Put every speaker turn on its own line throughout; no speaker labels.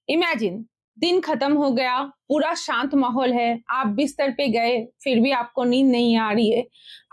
Imagine दिन खत्म हो गया, पूरा शांत माहौल है, आप बिस्तर पे गए, फिर भी आपको नींद नहीं आ रही है।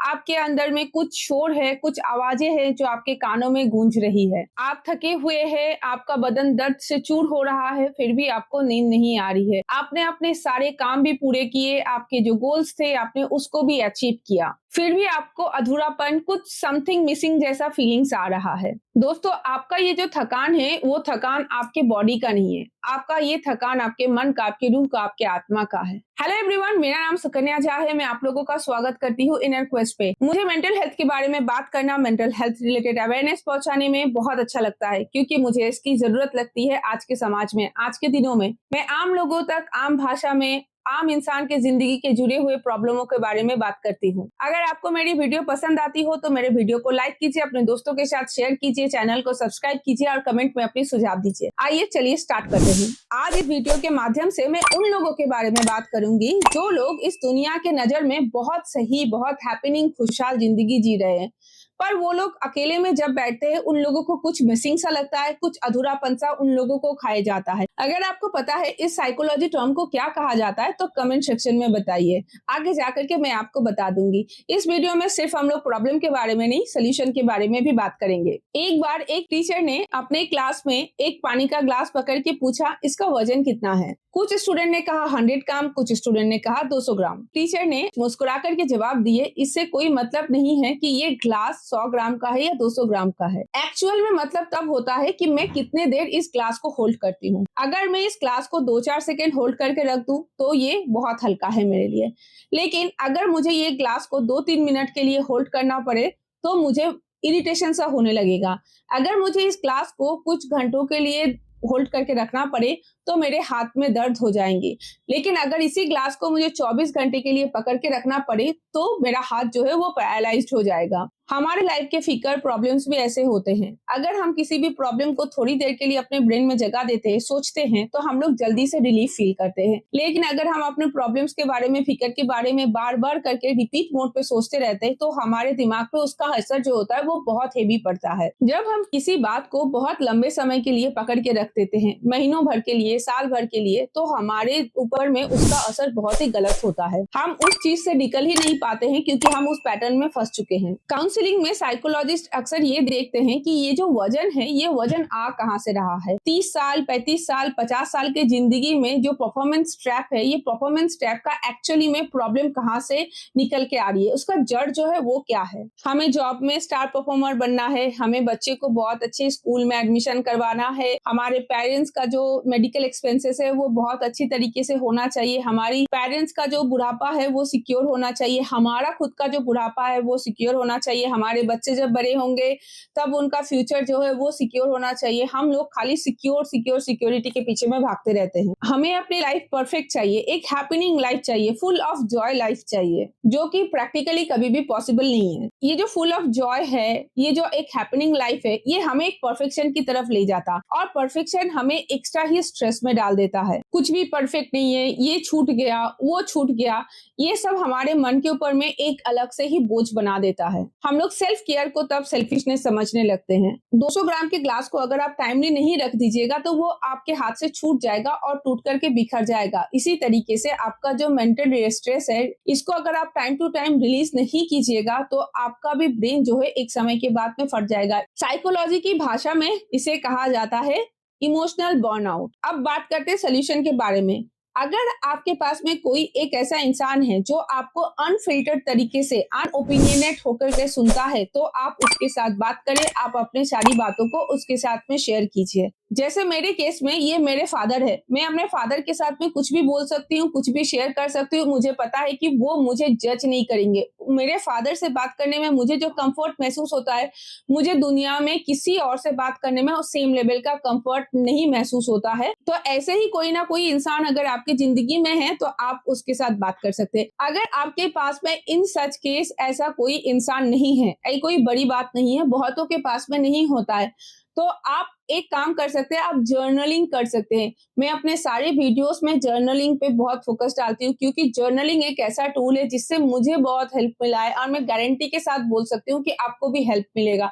आपके अंदर में कुछ शोर है, कुछ आवाज़ें हैं जो आपके कानों में गूंज रही है। आप थके हुए हैं, आपका बदन दर्द से चूर हो रहा है, फिर भी आपको नींद नहीं आ रही है। आपने अपने सारे काम भी पूरे किए, आपके जो गोल्स थे, आपने उसको भी अचीव किया। फिर भी आपको अधूरापन, कुछ समथिंग मिसिंग जैसा फीलिंग्स आ रहा है। दोस्तों, आपका ये जो थकान है, वो थकान आपके बॉडी का नहीं है। आपका ये थकान आपके मन का, आपकी रूह का, आपके आत्मा का है। हेलो एवरीवन, मेरा नाम सुकन्या झा है। मैं आप लोगों का स्वागत करती हूँ इनर क्वेस्ट पे। मुझे मेंटल हेल्थ के बारे में बात करना, मेंटल हेल्थ रिलेटेड अवेयरनेस पहुंचाने में बहुत अच्छा लगता है, क्योंकि मुझे इसकी जरूरत लगती है आज के समाज में, आज के दिनों में। मैं आम लोगों तक, आम भाषा में, आम इंसान के जिंदगी के जुड़े हुए प्रॉब्लमों के बारे में बात करती हूँ। अगर आपको मेरी वीडियो पसंद आती हो तो मेरे वीडियो को लाइक कीजिए, अपने दोस्तों के साथ शेयर कीजिए, चैनल को सब्सक्राइब कीजिए और कमेंट में अपनी सुझाव दीजिए। आइए चलिए स्टार्ट करते हैं। आज इस वीडियो के माध्यम से मैं उन लोगों के बारे में बात करूंगी जो लोग इस दुनिया के नजर में बहुत सही, बहुत हैपनिंग, खुशहाल जिंदगी जी रहे हैं, पर वो लोग अकेले में जब बैठते हैं उन लोगों को कुछ मिसिंग सा लगता है, कुछ अधूरापन सा उन लोगों को खाया जाता है। अगर आपको पता है इस साइकोलॉजी टर्म को क्या कहा जाता है तो कमेंट सेक्शन में बताइए, आगे जाकर के मैं आपको बता दूंगी। इस वीडियो में सिर्फ हम लोग प्रॉब्लम के बारे में नहीं, सोल्यूशन के बारे में भी बात करेंगे। एक बार एक टीचर ने अपने क्लास में एक पानी का ग्लास पकड़ के पूछा, इसका वजन कितना है? कुछ स्टूडेंट ने कहा 100 ग्राम, कुछ स्टूडेंट ने कहा 200 ग्राम। टीचर ने मुस्कुरा करके जवाब दिए, इससे कोई मतलब नहीं है कि ये ग्लास 100 ग्राम का है या 200 ग्राम का है। एक्चुअल में मतलब तब होता है कि मैं कितने देर इस ग्लास को होल्ड करती हूँ। अगर मैं इस ग्लास को 2-4 सेकेंड होल्ड करके रख दूं तो ये बहुत हल्का है मेरे लिए, लेकिन अगर मुझे ये ग्लास को 2-3 मिनट के लिए होल्ड करना पड़े तो मुझे इरिटेशन सा होने लगेगा। अगर मुझे इस ग्लास को कुछ घंटों के लिए होल्ड करके रखना पड़े तो मेरे हाथ में दर्द हो जाएंगे, लेकिन अगर इसी ग्लास को मुझे 24 घंटे के लिए पकड़ के रखना पड़े तो मेरा हाथ जो है वो पैरालाइज्ड हो जाएगा। हमारे लाइफ के फिकर प्रॉब्लम्स भी ऐसे होते हैं। अगर हम किसी भी प्रॉब्लम को थोड़ी देर के लिए अपने ब्रेन में जगा देते हैं, सोचते हैं, तो हम लोग जल्दी से रिलीफ फील करते हैं। लेकिन अगर हम अपने प्रॉब्लम्स के बारे में, फिकर के बारे में बार बार करके रिपीट मोड पे सोचते रहते हैं तो हमारे दिमाग पे उसका असर जो होता है वो बहुत हेवी पड़ता है। जब हम किसी बात को बहुत लंबे समय के लिए पकड़ के रख देते हैं, महीनों भर के लिए, साल भर के लिए, तो हमारे ऊपर में उसका असर बहुत ही गलत होता है। हम उस चीज से निकल ही नहीं पाते हैं क्योंकि हम उस पैटर्न में फंस चुके हैं। काउंसलिंग में साइकोलॉजिस्ट अक्सर ये देखते हैं कि ये जो वजन है, ये वजन आ कहां से रहा है। 30 साल, 35 साल, 50 साल के जिंदगी में जो परफॉर्मेंस ट्रैप है, ये परफॉर्मेंस ट्रैप का एक्चुअली में प्रॉब्लम कहां से निकल के आ रही है, उसका जड़ जो है वो क्या है। हमें जॉब में स्टार परफॉर्मर बनना है, हमें बच्चे को बहुत अच्छे स्कूल में एडमिशन करवाना है, हमारे पेरेंट्स का जो मेडिकल एक्सपेंसेस है वो बहुत अच्छी तरीके से होना चाहिए, हमारी पेरेंट्स का जो बुढ़ापा है वो सिक्योर होना चाहिए, हमारा खुद का जो बुढ़ापा है वो सिक्योर होना चाहिए, हमारे बच्चे जब बड़े होंगे तब उनका फ्यूचर जो है वो सिक्योर होना चाहिए। हम लोग खाली सिक्योरिटी के पीछे में भागते रहते हैं। हमें अपनी लाइफ परफेक्ट चाहिए, एक हैपनिंग लाइफ चाहिए, फुल ऑफ जॉय लाइफ चाहिए, जो कि प्रैक्टिकली कभी भी पॉसिबल नहीं है। ये जो फुल ऑफ जॉय है, ये जो एक हैपनिंग लाइफ है, ये हमें एक परफेक्शन की तरफ ले जाता और परफेक्शन हमें एक्स्ट्रा ही स्ट्रेस में डाल देता है। कुछ भी परफेक्ट नहीं है, ये छूट गया, वो छूट गया, ये सब हमारे मन के ऊपर में एक अलग से ही बोझ बना देता है। हम लोग सेल्फ केयर को तब सेल्फिशनेस समझने लगते हैं। 200 ग्राम के ग्लास को अगर आप टाइमली नहीं रख दीजिएगा तो वो आपके हाथ से छूट जाएगा और टूट करके बिखर जाएगा। इसी तरीके से आपका जो मेंटल स्ट्रेस है, इसको अगर आप टाइम टू टाइम रिलीज नहीं कीजिएगा तो आपका भी ब्रेन जो है एक समय के बाद में फट जाएगा। साइकोलॉजी की भाषा में इसे कहा जाता है इमोशनल बर्नआउट। अब बात करते हैं सोल्यूशन के बारे में। अगर आपके पास में कोई एक ऐसा इंसान है जो आपको अनफिल्टर्ड तरीके से, अनओपिनियनेट होकर के सुनता है, तो आप उसके साथ बात करें, आप अपने सारी बातों को उसके साथ में शेयर कीजिए। जैसे मेरे केस में ये मेरे फादर है, मैं अपने फादर के साथ में कुछ भी बोल सकती हूँ, कुछ भी शेयर कर सकती हूँ, मुझे पता है कि वो मुझे जज नहीं करेंगे। मेरे फादर से बात करने में मुझे जो कंफर्ट महसूस होता है, मुझे दुनिया में किसी और से बात करने में उस सेम लेवल का कंफर्ट नहीं महसूस होता है। तो ऐसे ही कोई ना कोई इंसान अगर आपकी जिंदगी में है तो आप उसके साथ बात कर सकते हैं। अगर आपके पास में इन सच केस ऐसा कोई इंसान नहीं है, कोई बड़ी बात नहीं है, बहुतों के पास में नहीं होता है, तो आप एक काम कर सकते हैं, आप जर्नलिंग कर सकते हैं। मैं अपने सारे वीडियोस में जर्नलिंग पे बहुत फोकस डालती हूँ, क्योंकि जर्नलिंग एक ऐसा टूल है जिससे मुझे बहुत हेल्प मिला है, और मैं गारंटी के साथ बोल सकती हूँ कि आपको भी हेल्प मिलेगा।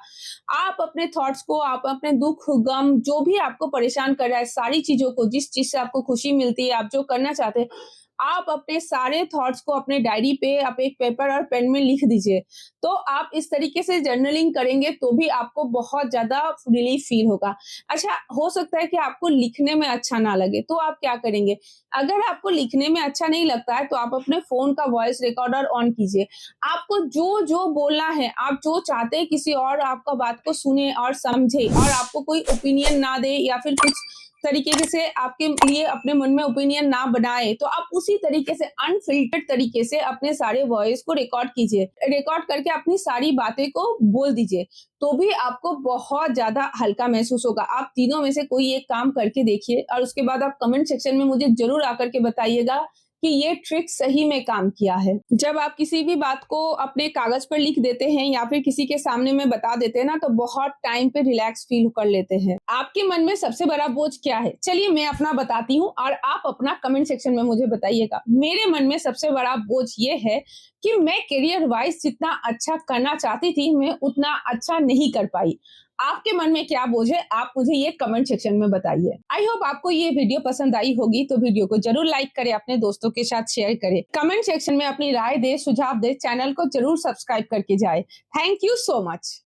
आप अपने थॉट्स को, आप अपने दुख, गम, जो भी आपको परेशान कर रहा है, सारी चीज़ों को, जिस चीज़ से आपको खुशी मिलती है, आप जो करना चाहते हैं, आप अपने सारे थॉट्स को अपने डायरी पे, आप एक पेपर और पेन में लिख दीजिए। तो आप इस तरीके से जर्नलिंग करेंगे तो भी आपको बहुत ज़्यादा रिलीफ फ़ील होगा। अच्छा, हो सकता है कि आपको लिखने में अच्छा ना लगे, तो आप क्या करेंगे? अगर आपको लिखने में अच्छा नहीं लगता है, तो आप अपने फ़ोन का वॉइस रिकॉर्डर ऑन कीजिए। आपको जो-जो बोलना है, आप जो चाहते हैं किसी और आपका बात को सुने और समझे, और आपको कोई ओपिनियन ना दे या फिर कुछ तरीके के से आपके लिए अपने मन में ओपिनियन ना बनाए, तो आप उसी तरीके से अनफ़िल्टर्ड तरीके से अपने सारे वॉइस को रिकॉर्ड कीजिए। रिकॉर्ड करके अपनी सारी बातें को बोल दीजिए, तो भी आपको बहुत ज़्यादा हल्का महसूस होगा। आप तीनों में से कोई एक काम करके देखिए, और उसके बाद आप कमेंट सेक्शन में मुझे ज़रूर आकर के बताइएगा कि ये ट्रिक सही में काम किया है। जब आप किसी भी बात को अपने कागज़ पर लिख देते हैं या फिर किसी के सामने में बता देते हैं ना, तो बहुत टाइम पे रिलैक्स फ़ील कर लेते हैं। आपके मन में सबसे बड़ा बोझ क्या है? चलिए मैं अपना बताती हूँ, और आप अपना कमेंट सेक्शन में मुझे बताइएगा। मेरे मन में सबसे बड़ा बोझ ये है कि मैं करियर वाइज़ जितना अच्छा करना चाहती थी, मैं उतना अच्छा नहीं कर पाई। आपके मन में क्या बोझ है? आप मुझे ये कमेंट सेक्शन में बताइए। आई होप आपको ये वीडियो पसंद आई होगी, तो वीडियो को जरूर लाइक करें, अपने दोस्तों के साथ शेयर करें, कमेंट सेक्शन में अपनी राय दे, सुझाव दे, चैनल को जरूर सब्सक्राइब करके जाए। Thank you so much.